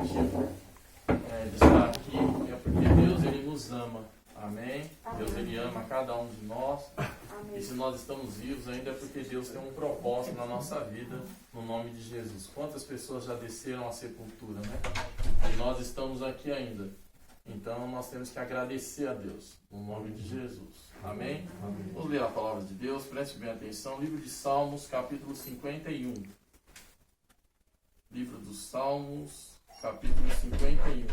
motivo de estar aqui é porque Deus, Ele nos ama. Amém? Deus, Ele ama cada um de nós. E se nós estamos vivos ainda é porque Deus tem um propósito na nossa vida, no nome de Jesus. Quantas pessoas já desceram à sepultura, né? E nós estamos aqui ainda. Então nós temos que agradecer a Deus, no nome de Jesus. Amém? Amém. Vamos ler a palavra de Deus, preste bem atenção. Livro de Salmos, capítulo 51. Livro dos Salmos, capítulo 51.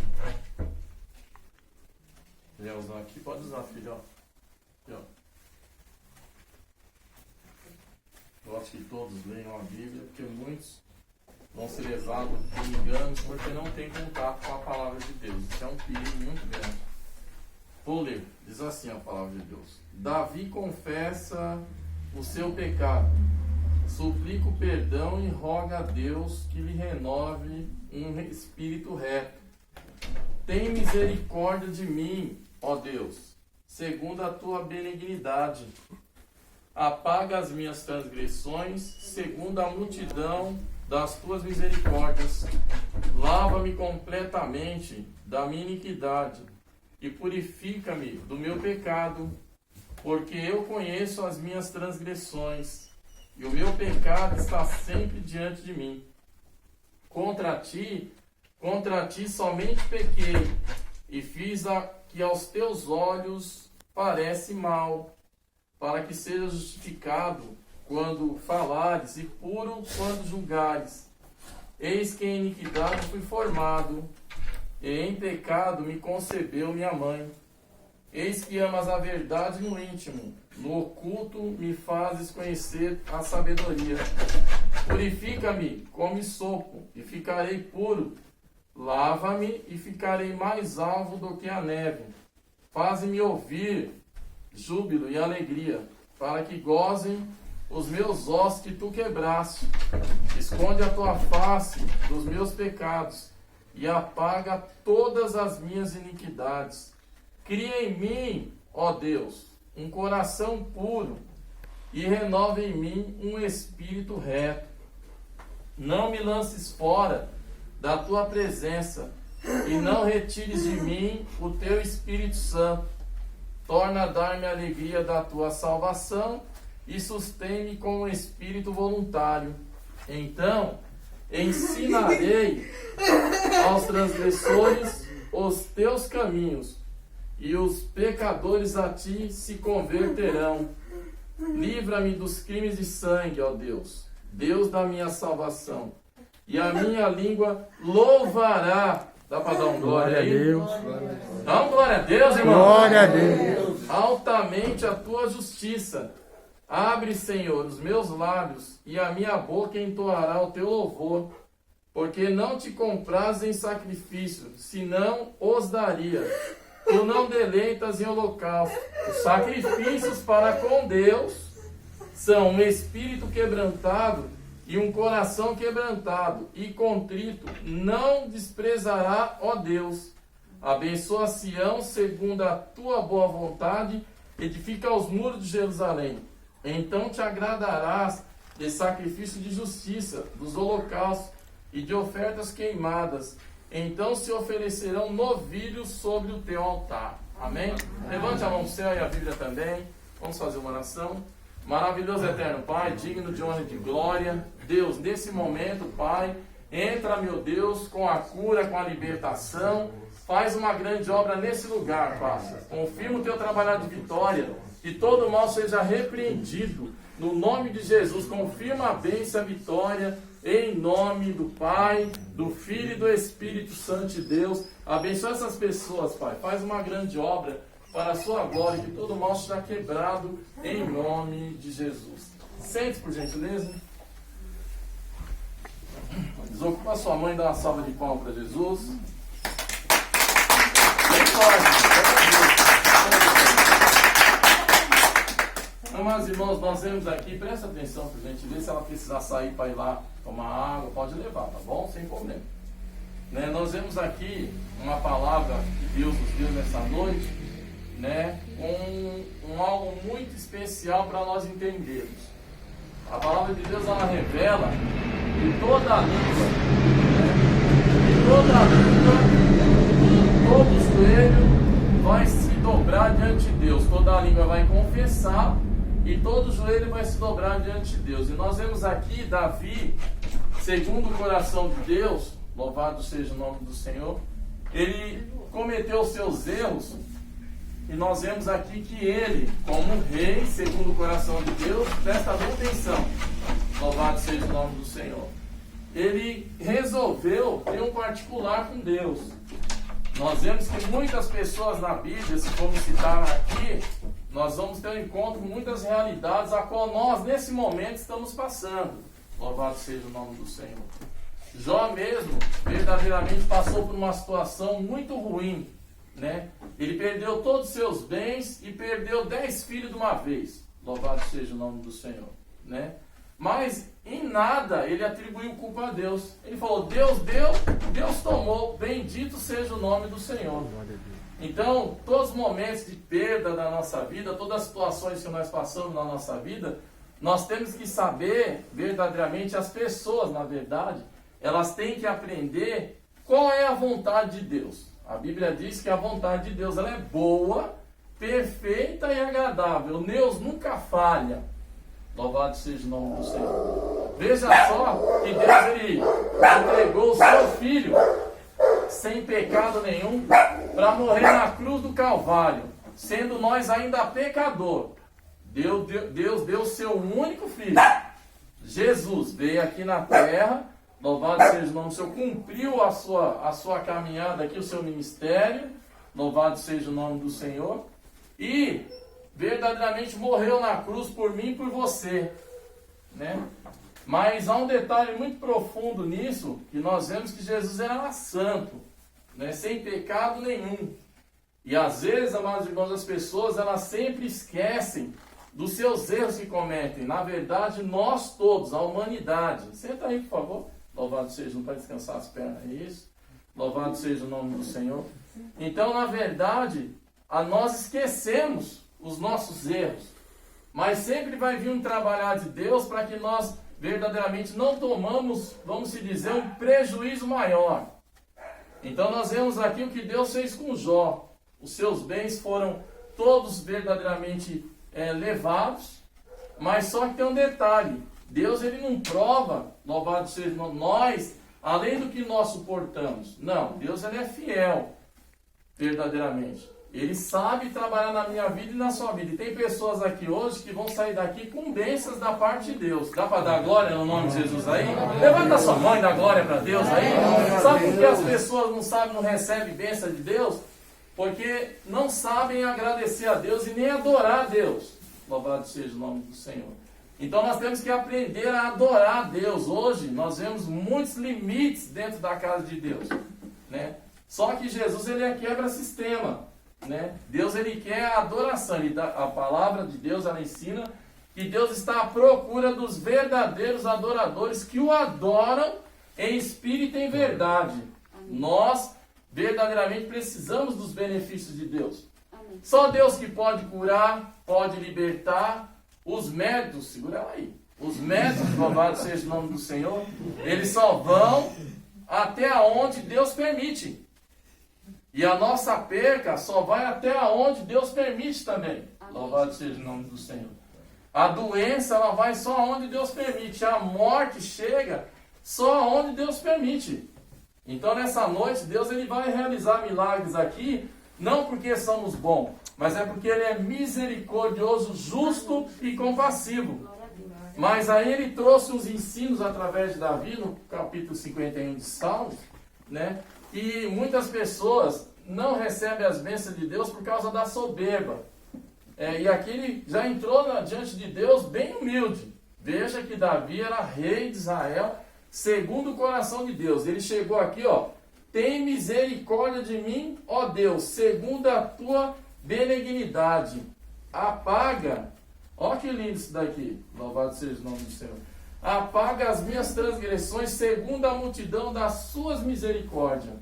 Quer usar aqui? Pode usar, filho. Aqui, ó. Gosto que todos leiam a Bíblia, porque muitos vão ser levados por enganos porque não têm contato com a palavra de Deus. Isso é um perigo muito grande. Vou ler. Diz assim a palavra de Deus. Davi confessa o seu pecado. Suplica o perdão e roga a Deus que lhe renove um espírito reto. Tem misericórdia de mim, ó Deus, segundo a tua benignidade. Apaga as minhas transgressões, segundo a multidão das tuas misericórdias. Lava-me completamente da minha iniquidade e purifica-me do meu pecado, porque eu conheço as minhas transgressões e o meu pecado está sempre diante de mim. Contra ti somente pequei e fiz a que aos teus olhos parece mal, para que seja justificado quando falares e puro quando julgares. Eis que em iniquidade fui formado, e em pecado me concebeu minha mãe. Eis que amas a verdade no íntimo, no oculto me fazes conhecer a sabedoria. Purifica-me como sopo, e ficarei puro. Lava-me e ficarei mais alvo do que a neve. Faze-me ouvir júbilo e alegria, para que gozem os meus ossos que tu quebraste. Esconde a tua face dos meus pecados e apaga todas as minhas iniquidades. Cria em mim, ó Deus, um coração puro e renova em mim um espírito reto. Não me lances fora da tua presença e não retires de mim o teu Espírito Santo. Torna a dar-me a alegria da tua salvação e sustém-me com um espírito voluntário. Então ensinarei aos transgressores os teus caminhos, e os pecadores a ti se converterão. Livra-me dos crimes de sangue, ó Deus, Deus da minha salvação, e a minha língua louvará. Dá para dar um glória aí? Deus. Dá um glória a Deus, irmão. Glória a Deus. Altamente a tua justiça. Abre, Senhor, os meus lábios, e a minha boca entoará o teu louvor. Porque não te compraz em sacrifício, senão os daria. Tu não deleitas em holocausto. Os sacrifícios para com Deus são um espírito quebrantado e um coração quebrantado e contrito não desprezará, ó Deus. Abençoa Sião segundo a tua boa vontade, edifica os muros de Jerusalém. Então te agradarás de sacrifício de justiça, dos holocaustos e de ofertas queimadas. Então se oferecerão novilhos sobre o teu altar. Amém? Levante a mão ao céu e a Bíblia também. Vamos fazer uma oração. Maravilhoso eterno Pai, digno de honra e de glória. Deus, nesse momento, Pai, entra, meu Deus, com a cura, com a libertação. Faz uma grande obra nesse lugar, Pai. Confirma o teu trabalhar de vitória. Que todo mal seja repreendido. No nome de Jesus, confirma a bênção e a vitória. Em nome do Pai, do Filho e do Espírito Santo de Deus. Abençoa essas pessoas, Pai. Faz uma grande obra para a sua glória, que todo mal seja quebrado em nome de Jesus. Sente, por gentileza. Desocupa a sua mãe e dá uma salva de palmas para Jesus. Bem forte. Amados irmãos, nós vemos aqui, presta atenção, por gentileza, se ela precisar sair para ir lá tomar água, pode levar, tá bom? Sem problema. Né? Nós vemos aqui uma palavra que Deus nos deu nessa noite, né, com algo muito especial para nós entendermos. A palavra de Deus, ela revela que toda a língua, diante de Deus, toda a língua vai confessar e todo joelho vai se dobrar diante de Deus. E nós vemos aqui Davi, segundo o coração de Deus, louvado seja o nome do Senhor, ele cometeu seus erros, e nós vemos aqui que ele, como rei, segundo o coração de Deus, presta bem atenção, louvado seja o nome do Senhor, ele resolveu ter um particular com Deus. Nós vemos que muitas pessoas na Bíblia, se formos citar aqui, nós vamos ter um encontro com muitas realidades a qual nós, nesse momento, estamos passando. Louvado seja o nome do Senhor. Jó mesmo, verdadeiramente passou por uma situação muito ruim, né? Ele perdeu todos os seus bens e perdeu 10 filhos de uma vez. Louvado seja o nome do Senhor, né? Mas em nada ele atribuiu culpa a Deus. Ele falou, Deus deu, Deus tomou, bendito seja o nome do Senhor. Então, todos os momentos de perda da nossa vida, todas as situações que nós passamos na nossa vida, nós temos que saber, verdadeiramente, as pessoas, na verdade, elas têm que aprender qual é a vontade de Deus. A Bíblia diz que a vontade de Deus ela é boa, perfeita e agradável. Deus nunca falha. Louvado seja o nome do Senhor. Veja só que Deus ele entregou o seu Filho sem pecado nenhum para morrer na cruz do Calvário, sendo nós ainda pecador. Deus deu o seu único Filho. Jesus veio aqui na terra, louvado seja o nome do Senhor, cumpriu a sua caminhada aqui, o seu ministério, louvado seja o nome do Senhor, e verdadeiramente morreu na cruz por mim e por você, né? Mas há um detalhe muito profundo nisso, que nós vemos que Jesus era santo, né? Sem pecado nenhum. E às vezes, amados irmãos, as pessoas elas sempre esquecem dos seus erros que cometem. Na verdade, nós todos, a humanidade. Senta aí, por favor. Louvado seja, não para descansar as pernas, é isso? Louvado seja o nome do Senhor. Então, na verdade, nós esquecemos os nossos erros. Mas sempre vai vir um trabalhar de Deus para que nós verdadeiramente não tomamos, vamos se dizer, um prejuízo maior. Então nós vemos aqui o que Deus fez com Jó. Os seus bens foram todos verdadeiramente levados, mas só que tem um detalhe. Deus ele não prova, louvado seja nós, além do que nós suportamos. Não, Deus ele é fiel, verdadeiramente. Ele sabe trabalhar na minha vida e na sua vida. E tem pessoas aqui hoje que vão sair daqui com bênçãos da parte de Deus. Dá para dar glória no nome de Jesus aí? Levanta a sua mão e dá glória para Deus aí. Sabe por que as pessoas não sabem, não recebem bênção de Deus? Porque não sabem agradecer a Deus e nem adorar a Deus. Louvado seja o nome do Senhor. Então nós temos que aprender a adorar a Deus. Hoje nós vemos muitos limites dentro da casa de Deus, né? Só que Jesus ele quebra sistema. Né? Deus ele quer a adoração. A palavra de Deus ela ensina que Deus está à procura dos verdadeiros adoradores que o adoram em espírito e em verdade. Amém. Nós verdadeiramente precisamos dos benefícios de Deus. Amém. Só Deus que pode curar, pode libertar. Os médicos, segura ela aí, os médicos, louvado seja o nome do Senhor, eles só vão até onde Deus permite. E a nossa perca só vai até onde Deus permite também. Amém. Louvado seja o nome do Senhor. A doença ela vai só onde Deus permite. A morte chega só onde Deus permite. Então nessa noite Deus ele vai realizar milagres aqui, não porque somos bons, mas é porque Ele é misericordioso, justo e compassivo. Mas aí Ele trouxe os ensinos através de Davi, no capítulo 51 de Salmos, né? E muitas pessoas não recebem as bênçãos de Deus por causa da soberba. E aqui ele já entrou diante de Deus bem humilde. Veja que Davi era rei de Israel, segundo o coração de Deus. Ele chegou aqui, ó. Tem misericórdia de mim, ó Deus, segundo a tua benignidade. Apaga. Ó que lindo isso daqui. Louvado seja o nome do Senhor. Apaga as minhas transgressões segundo a multidão das suas misericórdias.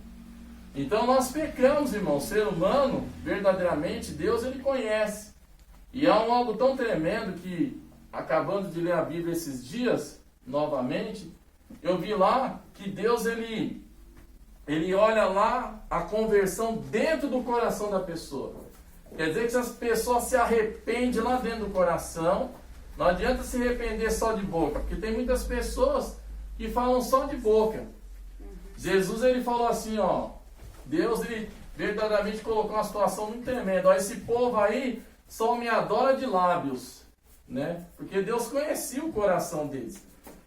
Então nós pecamos, irmão. O ser humano, verdadeiramente, Deus ele conhece. E há algo tão tremendo que, acabando de ler a Bíblia esses dias, novamente, eu vi lá que Deus ele olha lá a conversão dentro do coração da pessoa. Quer dizer que se as pessoas se arrependem lá dentro do coração, não adianta se arrepender só de boca, porque tem muitas pessoas que falam só de boca. Jesus, ele falou assim, ó, Deus, ele verdadeiramente colocou uma situação muito tremenda. Ó, esse povo aí só me adora de lábios, né? Porque Deus conhecia o coração deles.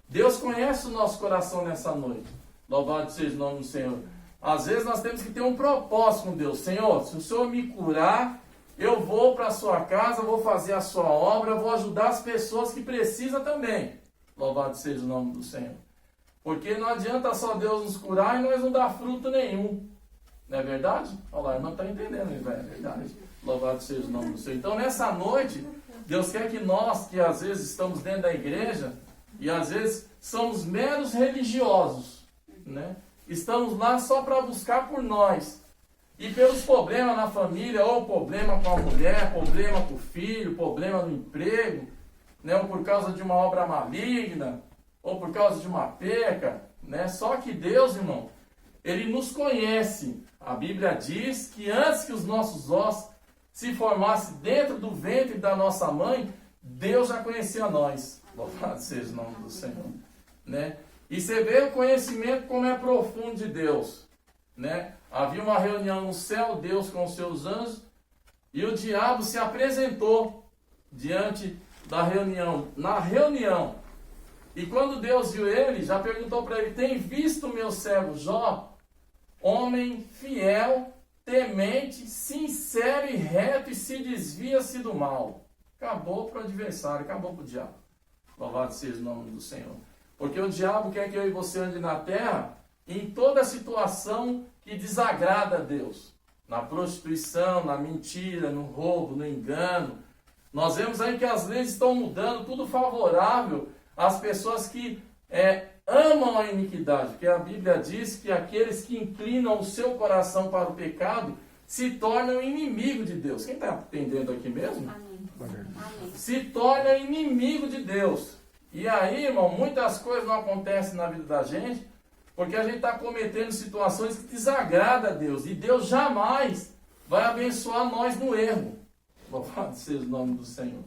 Deus conhece o nosso coração nessa noite. Louvado seja o nome do Senhor. Às vezes nós temos que ter um propósito com Deus. Senhor, se o Senhor me curar, eu vou para a sua casa, vou fazer a sua obra, vou ajudar as pessoas que precisam também. Louvado seja o nome do Senhor. Porque não adianta só Deus nos curar e nós não dar fruto nenhum. Não é verdade? Olha lá, a irmã está entendendo, é verdade. Louvado seja o nome do Senhor. Então nessa noite, Deus quer que nós, que às vezes estamos dentro da igreja, e às vezes somos meros religiosos, né? Estamos lá só para buscar por nós. E pelos problemas na família, ou problema com a mulher, problema com o filho, problema no emprego, né? Ou por causa de uma obra maligna, ou por causa de uma perca, né? Só que Deus, irmão, Ele nos conhece. A Bíblia diz que antes que os nossos ossos se formassem dentro do ventre da nossa mãe, Deus já conhecia nós. Louvado seja o nome do Senhor, né? E você vê o conhecimento como é profundo de Deus, né? Havia uma reunião no céu, Deus com os seus anjos, e o diabo se apresentou diante da reunião, na reunião. E quando Deus viu ele, já perguntou para ele: tem visto o meu servo Jó, homem fiel, temente, sincero e reto, e se desvia-se do mal. Acabou para o adversário, acabou para o diabo. Louvado seja o nome do Senhor. Porque o diabo quer que eu e você ande na terra em toda situação que desagrada a Deus. Na prostituição, na mentira, no roubo, no engano. Nós vemos aí que as leis estão mudando, tudo favorável às pessoas que amam a iniquidade. Porque a Bíblia diz que aqueles que inclinam o seu coração para o pecado se tornam inimigo de Deus. Quem está entendendo aqui mesmo? Amém. Se torna inimigo de Deus. E aí, irmão, muitas coisas não acontecem na vida da gente porque a gente está cometendo situações que desagradam a Deus. E Deus jamais vai abençoar nós no erro. Louvado seja o nome do Senhor.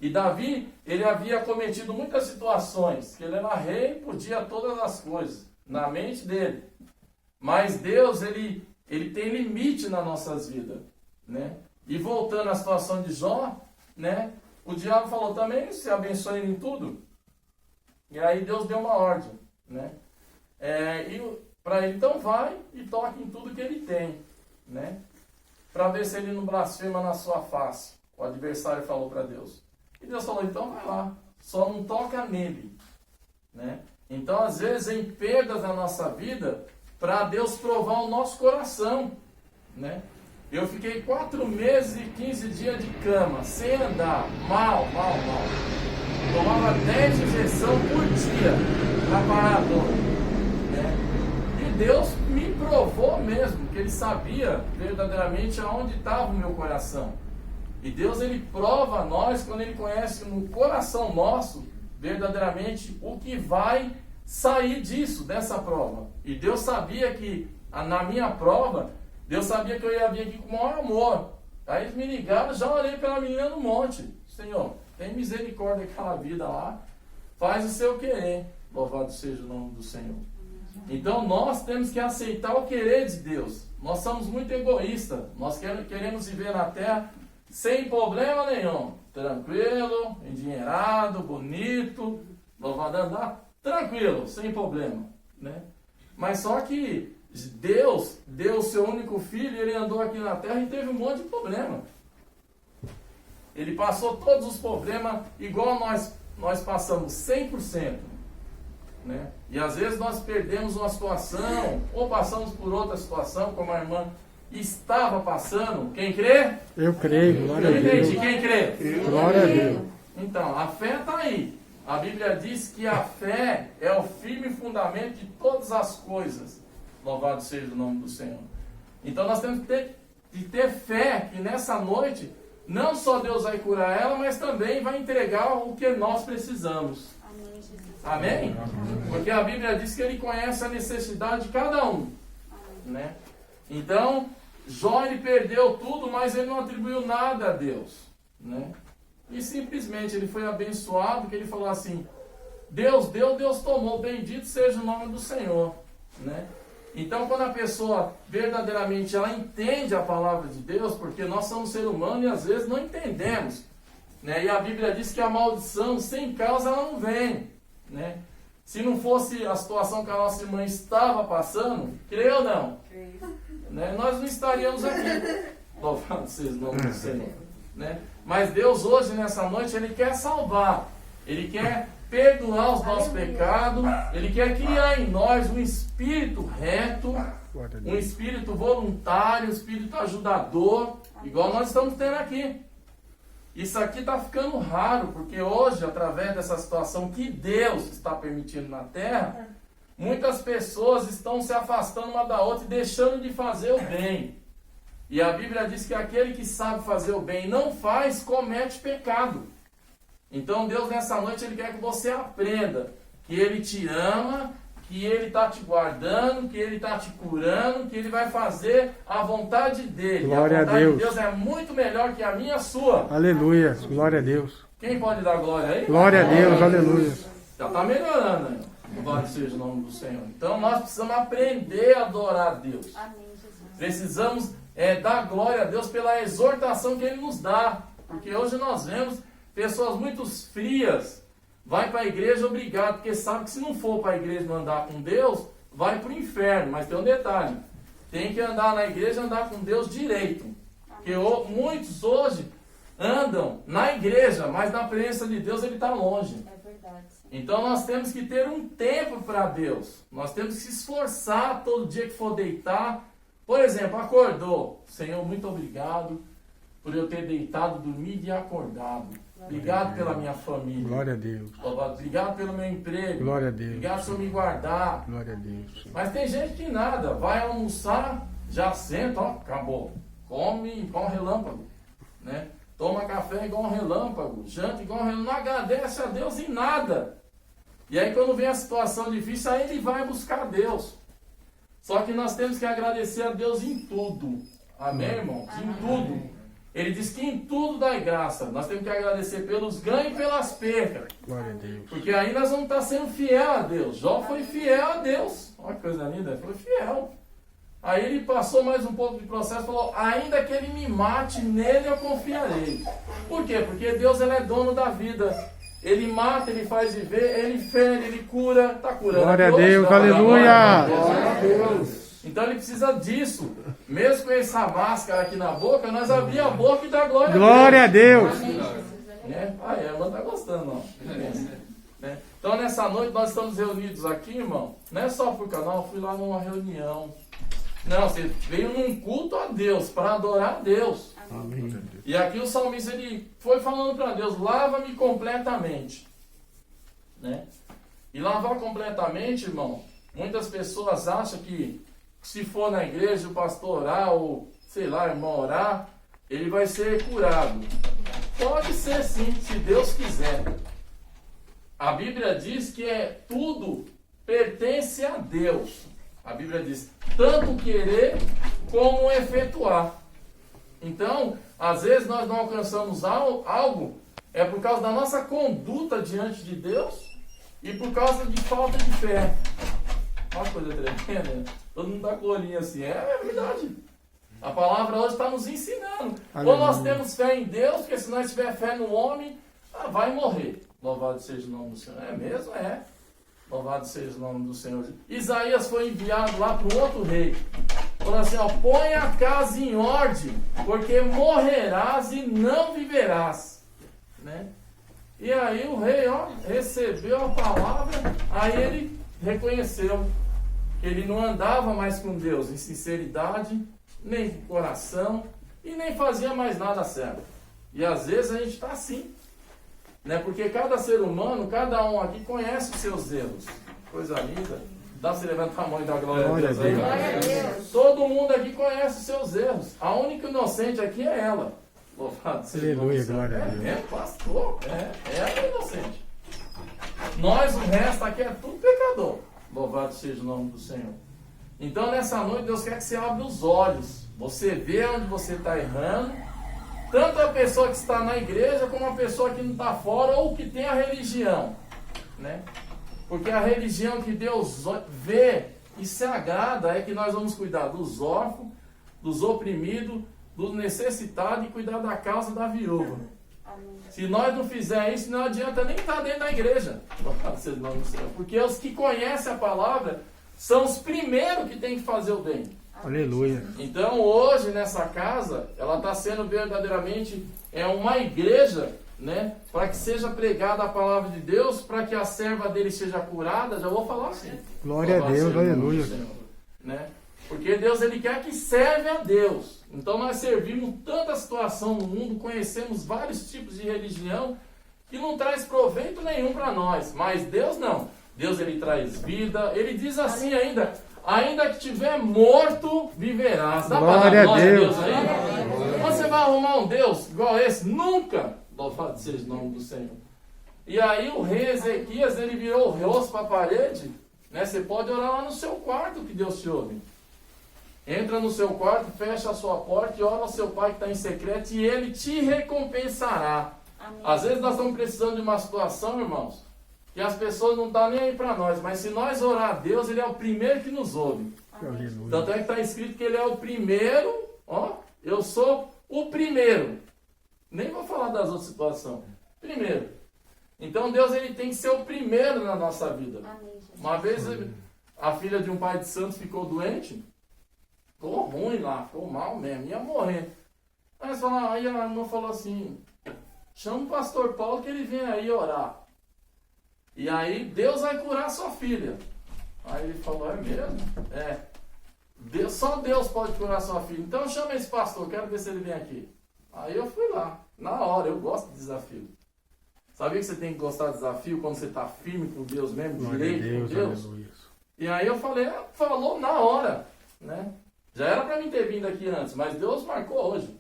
E Davi, ele havia cometido muitas situações, que ele era rei, podia todas as coisas, na mente dele. Mas Deus, ele tem limite nas nossas vidas, né? E voltando à situação de Jó, né? O diabo falou também: se abençoe ele em tudo. E aí Deus deu uma ordem, né? Para ele, então vai e toque em tudo que ele tem, né? Para ver se ele não blasfema na sua face. O adversário falou para Deus. E Deus falou: então vai lá, só não toca nele, né? Então, às vezes, em perdas na nossa vida, para Deus provar o nosso coração, né? Eu fiquei 4 meses e 15 dias de cama, sem andar, mal. Tomava 10 injeções por dia para parar a dor, né? E Deus me provou mesmo, que Ele sabia verdadeiramente aonde estava o meu coração. E Deus, Ele prova a nós quando Ele conhece no coração nosso, verdadeiramente, o que vai sair disso, dessa prova. E Deus sabia que, na minha prova, Deus sabia que eu ia vir aqui com o maior amor. Aí eles me ligaram, já orei pela menina no monte. Senhor, tem misericórdia daquela vida lá, faz o seu querer. Louvado seja o nome do Senhor. Então nós temos que aceitar o querer de Deus. Nós somos muito egoístas. Nós queremos viver na terra sem problema nenhum. Tranquilo, endinheirado, bonito, louvado, andar tranquilo, sem problema, né? Mas só que Deus deu o seu único filho, ele andou aqui na terra e teve um monte de problema. Ele passou todos os problemas igual nós passamos, 100%. Né? E às vezes nós perdemos uma situação, ou passamos por outra situação, como a irmã estava passando. Quem crê? Eu creio, glória a Deus. Quem crê? Glória a Deus. Então, a fé está aí. A Bíblia diz que a fé é o firme fundamento de todas as coisas. Louvado seja o nome do Senhor. Então nós temos que ter fé que nessa noite, não só Deus vai curar ela, mas também vai entregar o que nós precisamos. Amém, Jesus. Amém? Porque a Bíblia diz que Ele conhece a necessidade de cada um. Né? Então, Jó, ele perdeu tudo, mas ele não atribuiu nada a Deus, né? E simplesmente ele foi abençoado, que ele falou assim, Deus deu, Deus tomou, bendito seja o nome do Senhor, né? Então, quando a pessoa verdadeiramente ela entende a palavra de Deus, porque nós somos seres humanos e às vezes não entendemos, né? E a Bíblia diz que a maldição sem causa ela não vem, né? Se não fosse a situação que a nossa irmã estava passando, creio ou não? Né? Nós não estaríamos aqui. Louvado seja o nome do Senhor, né? Mas Deus hoje, nessa noite, Ele quer salvar. Ele quer perdoar os nossos pecados. Ele quer criar em nós um espírito reto, um espírito voluntário, um espírito ajudador, igual nós estamos tendo aqui. Isso aqui está ficando raro, porque hoje, através dessa situação que Deus está permitindo na Terra, muitas pessoas estão se afastando uma da outra e deixando de fazer o bem. E a Bíblia diz que aquele que sabe fazer o bem e não faz, comete pecado. Então Deus nessa noite Ele quer que você aprenda que Ele te ama, que Ele está te guardando, que Ele está te curando, que Ele vai fazer a vontade dEle. Glória a vontade a Deus. de Deus é muito melhor que a minha e a sua. Aleluia. Glória a Deus. Quem pode dar glória aí? Glória a Deus. Aleluia. Já está melhorando, né? Louvado seja o nome do Senhor. Então nós precisamos aprender a adorar a Deus. Amém, Jesus. Precisamos dar glória a Deus pela exortação que Ele nos dá. Porque hoje nós vemos pessoas muito frias, vai para a igreja obrigado, porque sabe que se não for para a igreja não andar com Deus, vai para o inferno. Mas tem um detalhe, tem que andar na igreja, andar com Deus direito. Porque muitos hoje andam na igreja, mas na presença de Deus Ele está longe. É verdade. Sim. Então nós temos que ter um tempo para Deus. Nós temos que se esforçar todo dia que for deitar. Por exemplo, acordou. Senhor, muito obrigado por eu ter deitado, dormido e acordado. Obrigado pela minha família. Glória a Deus. Obrigado pelo meu emprego. Glória a Deus. Obrigado por me guardar. Glória a Deus. Mas tem gente que nada. Vai almoçar, já senta, ó, acabou. Come igual um relâmpago, né? Toma café igual um relâmpago. Janta igual um relâmpago. Não agradece a Deus em nada. E aí quando vem a situação difícil, aí ele vai buscar Deus. Só que nós temos que agradecer a Deus em tudo. Amém, irmãos? Em tudo. Ele diz que em tudo dá graça. Nós temos que agradecer pelos ganhos e pelas percas. Glória a Deus. Porque aí nós vamos estar sendo fiel a Deus. Jó foi fiel a Deus. Olha que coisa linda, ele foi fiel. Aí ele passou mais um pouco de processo e falou, ainda que ele me mate, nele eu confiarei. Por quê? Porque Deus ele é dono da vida. Ele mata, ele faz viver, ele fere, ele cura. Está curando. Glória a Deus, Deus, tá? aleluia. Glória a Deus. Então ele precisa disso. Mesmo com essa máscara aqui na boca, nós abrimos a boca e dá glória a Deus. Glória a Deus. Né? Ah, ela está gostando, ó. Né? Então nessa noite nós estamos reunidos aqui, irmão. Não é só por canal, eu fui lá numa reunião. Não, você veio num culto a Deus, para adorar a Deus. Amém. E aqui o salmista ele foi falando para Deus, lava-me completamente. Né? E lavar completamente, irmão, muitas pessoas acham que se for na igreja o pastor orar, ou sei lá, irmão orar, ele vai ser curado. Pode ser sim, se Deus quiser. A Bíblia diz que tudo pertence a Deus. A Bíblia diz, tanto querer como efetuar. Então, às vezes nós não alcançamos algo, é por causa da nossa conduta diante de Deus e por causa de falta de fé. Uma coisa tremenda, né? Todo mundo está com o olhinho assim, é verdade. A palavra hoje está nos ensinando. Ou nós temos fé em Deus, porque se nós tiver fé no homem, vai morrer. Louvado seja o nome do Senhor. É mesmo? É. Louvado seja o nome do Senhor. Isaías foi enviado lá para um outro rei. Falou assim, ó, põe a casa em ordem, porque morrerás e não viverás. Né? E aí o rei, ó, recebeu a palavra, aí ele reconheceu que ele não andava mais com Deus em sinceridade, nem com coração, e nem fazia mais nada certo. E às vezes a gente está assim. Né? Porque cada ser humano, cada um aqui conhece os seus erros. Coisa linda. Dá para você levantar a mão e dar glória a Deus aí? Glória a Deus. Todo mundo aqui conhece os seus erros. A única inocente aqui é ela. Louvado seja o nome do Senhor. Glória a Deus. É mesmo, pastor. Ela é inocente. Nós, o resto aqui é tudo pecador. Louvado seja o nome do Senhor. Então nessa noite Deus quer que você abra os olhos. Você vê onde você está errando. Tanto a pessoa que está na igreja, como a pessoa que não está fora, ou que tem a religião. Né? Porque a religião que Deus vê e se agrada é que nós vamos cuidar dos órfãos, dos oprimidos, dos necessitados e cuidar da causa da viúva. Amém. Se nós não fizermos isso, não adianta nem estar dentro da igreja. Porque os que conhecem a palavra são os primeiros que têm que fazer o bem. Aleluia. Então hoje nessa casa, ela está sendo verdadeiramente uma igreja, né, para que seja pregada a palavra de Deus, para que a serva dele seja curada. Já vou falar assim. Glória a Deus, aleluia. Né? Porque Deus ele quer que serve a Deus. Então nós servimos tanta situação no mundo, conhecemos vários tipos de religião que não traz proveito nenhum para nós. Mas Deus não. Deus ele traz vida. Ele diz assim ainda que tiver morto, viverás. Dá para dar glória a Deus aí? Você vai arrumar um Deus igual esse? Nunca! Louvado seja o nome do Senhor. E aí o rei Ezequias, ele virou o rosto para a parede. Né? Você pode orar lá no seu quarto que Deus te ouve. Entra no seu quarto, fecha a sua porta e ora ao seu pai que está em secreto e ele te recompensará. Amém. Às vezes nós estamos precisando de uma situação, irmãos, que as pessoas não estão nem aí para nós, mas se nós orar a Deus, ele é o primeiro que nos ouve. Aleluia. Tanto é que está escrito que ele é o primeiro, eu sou o primeiro. Nem vou falar das outras situações. Primeiro. Então Deus ele tem que ser o primeiro na nossa vida. Amém, Jesus. Uma vez a filha de um pai de santos ficou doente, ficou ruim lá, ficou mal mesmo, ia morrer. Aí a irmã falou assim, chama o pastor Paulo que ele vem aí orar. E aí Deus vai curar sua filha. Aí ele falou, é mesmo? Só Deus pode curar sua filha. Então chama esse pastor, quero ver se ele vem aqui. Aí eu fui lá, na hora, eu gosto de desafio. Sabia que você tem que gostar de desafio quando você está firme com Deus mesmo, Glória a direito com Deus? aleluia. E aí eu falei, falou na hora, né? Já era para mim ter vindo aqui antes, mas Deus marcou hoje.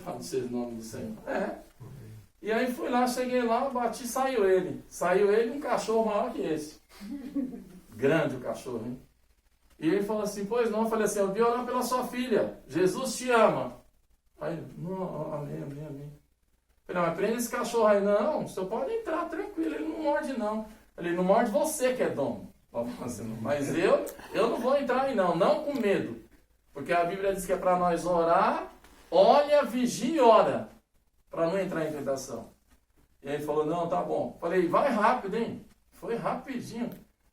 Fala seja o nome do Senhor. E aí fui lá, cheguei lá, bati, saiu ele. Saiu ele um cachorro maior que esse. Grande o cachorro, hein? E ele falou assim, pois não, eu falei assim, eu vim orar pela sua filha, Jesus te ama. Aí, não, amém. Falei, mas prende esse cachorro aí. Não, o senhor pode entrar tranquilo, ele não morde não. Ele não morde você que é dono. Mas eu não vou entrar aí não com medo. Porque a Bíblia diz que é para nós orar, olha, vigia e ora. Para não entrar em tentação. E aí ele falou, não, tá bom. Falei, vai rápido, hein? Foi rapidinho.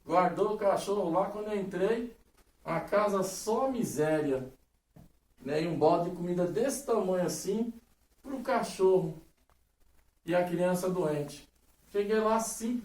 Guardou o cachorro lá, quando eu entrei, a casa só miséria. Né? E um balde de comida desse tamanho assim, pro cachorro. E a criança doente. Cheguei lá simples.